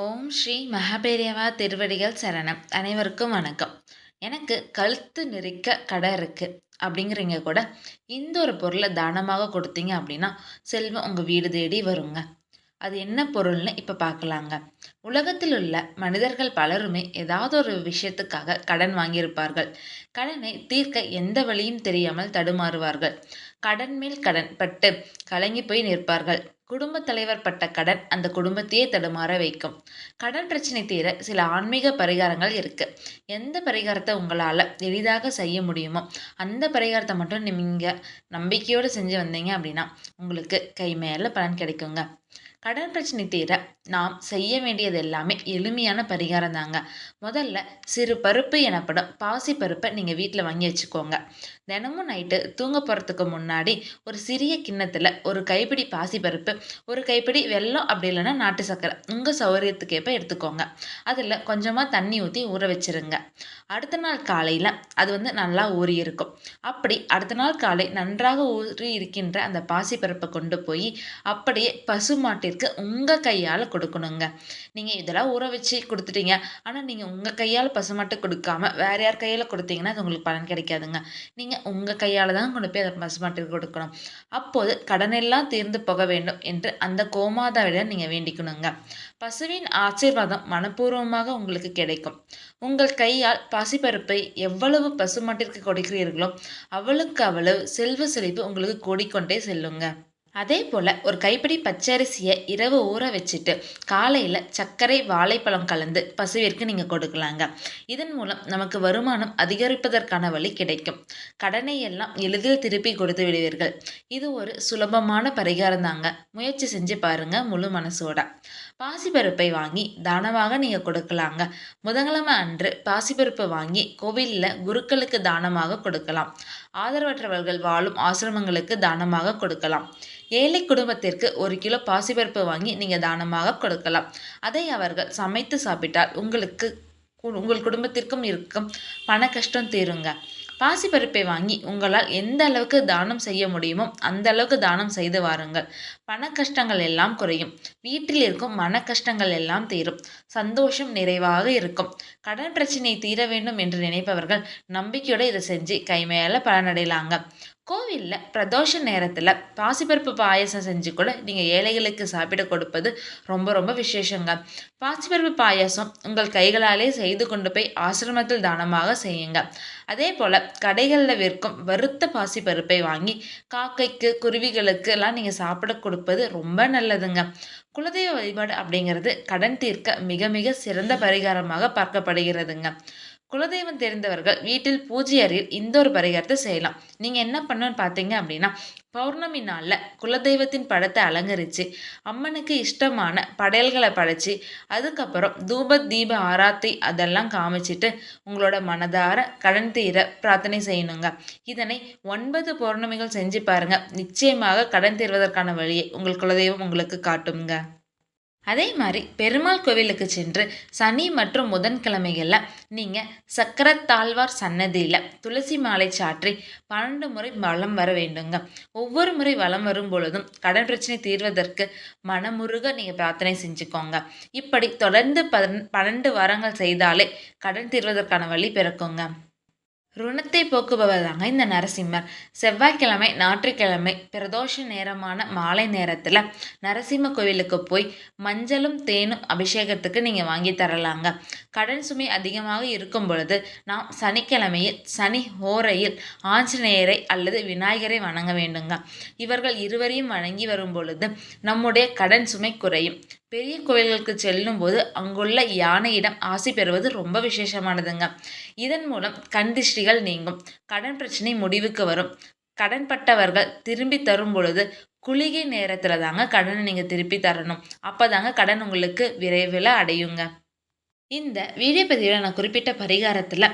ஓம் ஸ்ரீ மகாபெரியவா திருவடிகள் சரணம். அனைவருக்கும் வணக்கம். எனக்கு கழுத்து நெரிக்க கடை இருக்கு அப்படிங்கிறீங்க கூட இந்த ஒரு பொருளை தானமாக கொடுத்தீங்க அப்படின்னா செல்வம் உங்கள் வீடு தேடி வருங்க. அது என்ன பொருள்னு இப்போ பார்க்கலாங்க. உலகத்தில் உள்ள மனிதர்கள் பலருமே ஏதாவது ஒரு விஷயத்துக்காக கடன் வாங்கியிருப்பார்கள். கடனை தீர்க்க எந்த வழியும் தெரியாமல் தடுமாறுவார்கள். கடன் மேல் கடன் பட்டு கலங்கி போய் நிற்பார்கள். குடும்பத் தலைவர் பட்ட கடன் அந்த குடும்பத்தையே தடுமாற வைக்கும். கடன் பிரச்சனை தீர சில ஆன்மீக பரிகாரங்கள் இருக்கு. எந்த பரிகாரத்தை உங்களால் எளிதாக செய்ய முடியுமோ அந்த பரிகாரத்தை மட்டும் நீங்க நம்பிக்கையோடு செஞ்சு வந்தீங்க அப்படின்னா உங்களுக்கு கை மேல பலன் கிடைக்குங்க. கடன் பிரச்சனை தீர நாம் செய்ய வேண்டியது எல்லாமே எளிமையான பரிகாரம் தாங்க. முதல்ல சிறு பருப்பு எனப்படும் பாசி பருப்பை நீங்கள் வீட்டில் வாங்கி வச்சுக்கோங்க. தினமும் நைட்டு தூங்க போகிறதுக்கு முன்னாடி ஒரு சிறிய கிண்ணத்தில் ஒரு கைப்பிடி பாசி பருப்பு, ஒரு கைப்பிடி வெல்லம், அப்படி இல்லைன்னா நாட்டு சர்க்கரை உங்கள் சௌகரியத்துக்கு ஏற்ப எடுத்துக்கோங்க. அதில் கொஞ்சமாக தண்ணி ஊற்றி ஊற வச்சிருங்க. அடுத்த நாள் காலையில் அது நல்லா ஊறி இருக்கும். அப்படி அடுத்த நாள் காலை நன்றாக ஊறி இருக்கின்ற அந்த பாசி பருப்பை கொண்டு போய் அப்படியே பசுமாட்டிற்கு உங்கள் கையால் கொடுக்கணுங்க. நீங்கள் இதெல்லாம் ஊற வச்சு கொடுத்துட்டீங்க, ஆனால் நீங்கள் உங்கள் கையால் பசுமாட்டுக்கு கொடுக்காம வேற யார் கையில் கொடுத்தீங்கன்னா அது உங்களுக்கு பலன் கிடைக்காதுங்க. நீங்கள் உங்கள் கையால் தான் கொண்டு போய் அதை பசுமாட்டுக்கு கொடுக்கணும். அப்போது கடனெல்லாம் தீர்ந்து போக வேண்டும் என்று அந்த கோமாதாவிடம் நீங்கள் வேண்டிக்கணுங்க. பசுவின் ஆசீர்வாதம் மனப்பூர்வமாக உங்களுக்கு கிடைக்கும். உங்கள் கையால் பாசிப்பருப்பை எவ்வளவு பசுமாட்டிற்கு கொடுக்கிறீர்களோ அவ்வளவுக்கு அவ்வளவு செல்வ செழிப்பு உங்களுக்கு கூடிக்கொண்டே செல்லுங்க. அதே போல் ஒரு கைப்பிடி பச்சரிசியை இரவு ஊற வச்சுட்டு காலையில் சர்க்கரை வாழைப்பழம் கலந்து பசுவிற்கு நீங்கள் கொடுக்கலாங்க. இதன் மூலம் நமக்கு வருமானம் அதிகரிப்பதற்கான வழி கிடைக்கும். கடனை எல்லாம் எளிதில் திருப்பி கொடுத்து விடுவீர்கள். இது ஒரு சுலபமான பரிகாரம் தாங்க. முயற்சி செஞ்சு பாருங்க முழு மனசோட. பாசிப்பருப்பை வாங்கி தானமாக நீங்கள் கொடுக்கலாங்க. புதன்கிழமை அன்று பாசிப்பருப்பு வாங்கி கோவிலில் குருக்களுக்கு தானமாக கொடுக்கலாம். ஆதரவற்றவர்கள் வாழும் ஆசிரமங்களுக்கு தானமாக கொடுக்கலாம். ஏழை குடும்பத்திற்கு 1 கிலோ பாசிப்பருப்பு வாங்கி நீங்கள் தானமாக கொடுக்கலாம். அதை அவர்கள் சமைத்து சாப்பிட்டால் உங்கள் குடும்பத்திற்கும் இருக்கும் பண கஷ்டம் தீருங்க. பாசிப்பருப்பை வாங்கி உங்களால் எந்த அளவுக்கு தானம் செய்ய முடியுமோ அந்த அளவுக்கு தானம் செய்து வாருங்கள். பண கஷ்டங்கள் எல்லாம் குறையும். வீட்டில் இருக்கும் மன கஷ்டங்கள் எல்லாம் தீரும். சந்தோஷம் நிறைவாக இருக்கும். கடன் பிரச்சனை தீர வேண்டும் என்று நினைப்பவர்கள் நம்பிக்கையோடு இதை செஞ்சு கைமேல பலனடையலாங்க. கோவிலில் பிரதோஷ நேரத்தில் பாசிப்பருப்பு பாயசம் செஞ்சு கூட நீங்கள் ஏழைகளுக்கு சாப்பிட கொடுப்பது ரொம்ப ரொம்ப விசேஷங்க. பாசிப்பருப்பு பாயசம் உங்கள் கைகளாலே செய்து கொண்டு போய் ஆசிரமத்தில் தானமாக செய்யுங்க. அதே போல் கடைகளில் விற்கும் வறுத்த பாசிப்பருப்பை வாங்கி காக்கைக்கு குருவிகளுக்கு எல்லாம் நீங்கள் சாப்பிட கொடுப்பது ரொம்ப நல்லதுங்க. குலதெய்வ வழிபாடு அப்படிங்கிறது கடன் தீர்க்க மிக மிக சிறந்த பரிகாரமாக பார்க்கப்படுகிறதுங்க. குலதெய்வம் தெரிந்தவர்கள் வீட்டில் பூஜை அறையில் இந்த ஒரு பரிகாரத்தை செய்யலாம். நீங்கள் என்ன பண்ணணும்னு பார்த்தீங்க அப்படின்னா, பௌர்ணமி நாளில் குலதெய்வத்தின் படத்தை அலங்கரித்து அம்மனுக்கு இஷ்டமான படையல்களை படைச்சி அதுக்கப்புறம் தூப தீப ஆராத்தி அதெல்லாம் காமிச்சிட்டு உங்களோட மனதார கடன் தீர பிரார்த்தனை செய்யணுங்க. இதனை 9 பௌர்ணமிகள் செஞ்சு பாருங்க. நிச்சயமாக கடன் தீர்வதற்கான வழியை உங்கள் குலதெய்வம் உங்களுக்கு காட்டுங்க. அதே மாதிரி பெருமாள் கோவிலுக்கு சென்று சனி மற்றும் புதன்கிழமைகளில் நீங்கள் சக்கரத்தாழ்வார் சன்னதியில் துளசி மாலை சாற்றி 12 முறை வலம் வர வேண்டுங்க. ஒவ்வொரு முறை வலம் வரும் பொழுதும் கடன் பிரச்சனை தீர்வதற்கு மனமுருக நீங்கள் பிரார்த்தனை செஞ்சுக்கோங்க. இப்படி தொடர்ந்து 12 வாரங்கள் செய்தாலே கடன் தீர்வதற்கான வழி பிறக்குங்க. ருணத்தை போக்குபவர் தாங்க இந்த நரசிம்மர். செவ்வாய்க்கிழமை ஞாயிற்றுக்கிழமை பிரதோஷ நேரமான மாலை நேரத்தில் நரசிம்ம கோவிலுக்கு போய் மஞ்சளும் தேனும் அபிஷேகத்துக்கு நீங்கள் வாங்கி தரலாங்க. கடன் சுமை அதிகமாக இருக்கும் பொழுது நாம் சனிக்கிழமையில் சனி ஹோரையில் ஆஞ்சநேயரை அல்லது விநாயகரை வணங்க வேண்டுங்க. இவர்கள் இருவரையும் வணங்கி வரும் பொழுது நம்முடைய கடன் சுமை குறையும். பெரிய கோயில்களுக்கு செல்லும் போது அங்குள்ள யானையிடம் ஆசி பெறுவது ரொம்ப விசேஷமானதுங்க. இதன் மூலம் கண் திருஷ்டிகள் நீங்கும். கடன் பிரச்சனை முடிவுக்கு வரும். கடன் பட்டவர்கள் திரும்பி தரும் பொழுது குளிகை நேரத்தில் தாங்க கடனை நீங்கள் திருப்பி தரணும். அப்போ தாங்க கடன் உங்களுக்கு விரைவில் அடையுங்க. இந்த வீடியோ பதிவில் நான் குறிப்பிட்ட பரிகாரத்தில்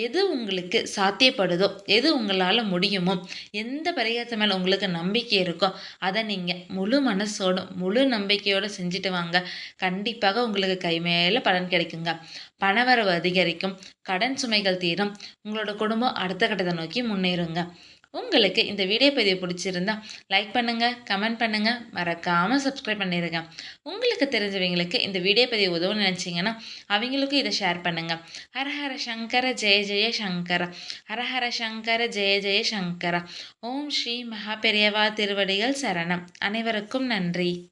எது உங்களுக்கு சாத்தியப்படுதோ, எது உங்களால் முடியுமோ, எந்த பரிகாரத்து மேலே உங்களுக்கு நம்பிக்கை இருக்கோ அதை நீங்கள் முழு மனசோடும் முழு நம்பிக்கையோடு செஞ்சுட்டு வாங்க. கண்டிப்பாக உங்களுக்கு கை மேலே பலன் கிடைக்குங்க. பணவரவு அதிகரிக்கும். கடன் சுமைகள் தீரும். உங்களோட குடும்பம் அடுத்த கட்டத்தை நோக்கி முன்னேறுங்க. உங்களுக்கு இந்த வீடியோ பதிவு பிடிச்சிருந்தா லைக் பண்ணுங்கள், கமெண்ட் பண்ணுங்கள், மறக்காமல் சப்ஸ்கிரைப் பண்ணிடுங்க. உங்களுக்கு தெரிஞ்சவங்களுக்கு இந்த வீடியோ பதிவு உதவுன்னு நினச்சிங்கன்னா அவங்களுக்கும் இதை ஷேர் பண்ணுங்கள். ஹரஹர சங்கர ஜெய ஜெய சங்கர, ஹரஹர சங்கர ஜெய ஜெய சங்கர. ஓம் ஸ்ரீ மகா பெரியவா திருவடிகள் சரணம். அனைவருக்கும் நன்றி.